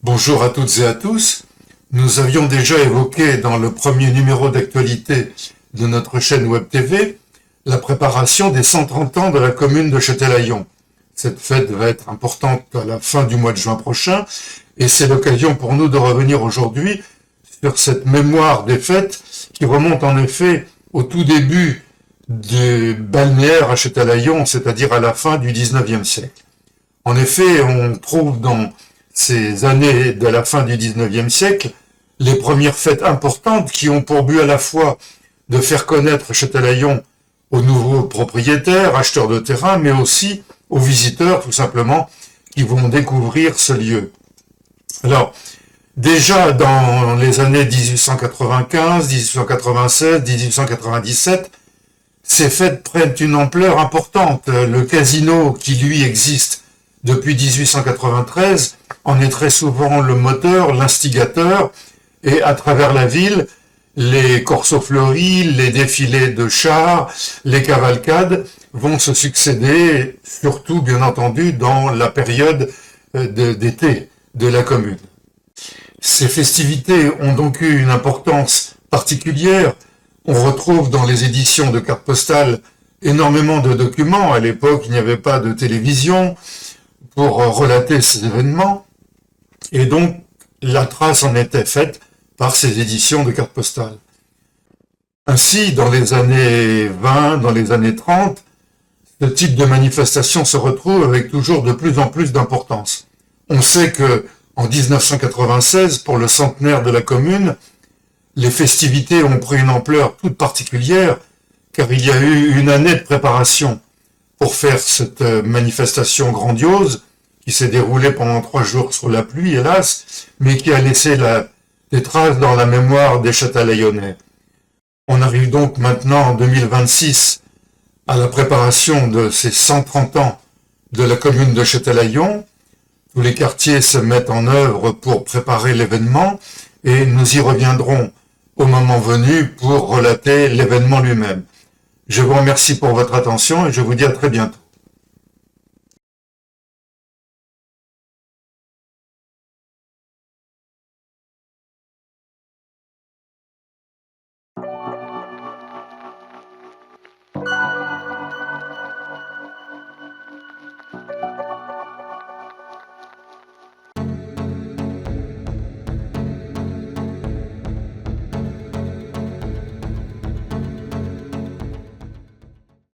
Bonjour à toutes et à tous. Nous avions déjà évoqué dans le premier numéro d'actualité de notre chaîne Web TV la préparation des 130 ans de la commune de Châtelaillon. Cette fête va être importante à la fin du mois de juin prochain et c'est l'occasion pour nous de revenir aujourd'hui sur cette mémoire des fêtes qui remonte en effet au tout début du balnéaire à Châtelaillon, c'est-à-dire à la fin du 19e siècle. En effet, on trouve dans ces années de la fin du 19e siècle les premières fêtes importantes qui ont pour but à la fois de faire connaître Châtelaillon aux nouveaux propriétaires, acheteurs de terrain, mais aussi aux visiteurs tout simplement qui vont découvrir ce lieu. Alors, déjà dans les années 1895, 1896, 1897, ces fêtes prennent une ampleur importante. Le casino qui lui existe depuis 1893 en est très souvent le moteur, l'instigateur, et à travers la ville, les corsos fleuris, les défilés de chars, les cavalcades vont se succéder, surtout bien entendu dans la période d'été de la commune. Ces festivités ont donc eu une importance particulière. On retrouve dans les éditions de cartes postales énormément de documents. À l'époque, il n'y avait pas de télévision pour relater ces événements. Et donc, la trace en était faite par ces éditions de cartes postales. Ainsi, dans les années 20, dans les années 30, ce type de manifestation se retrouve avec toujours de plus en plus d'importance. On sait que en 1996, pour le centenaire de la commune, les festivités ont pris une ampleur toute particulière, car il y a eu une année de préparation pour faire cette manifestation grandiose, qui s'est déroulée pendant 3 jours sous la pluie, hélas, mais qui a laissé des traces dans la mémoire des Châtelaillonnais. On arrive donc maintenant en 2026 à la préparation de ces 130 ans de la commune de Châtelaillon. Tous les quartiers se mettent en œuvre pour préparer l'événement et nous y reviendrons au moment venu pour relater l'événement lui-même. Je vous remercie pour votre attention et je vous dis à très bientôt.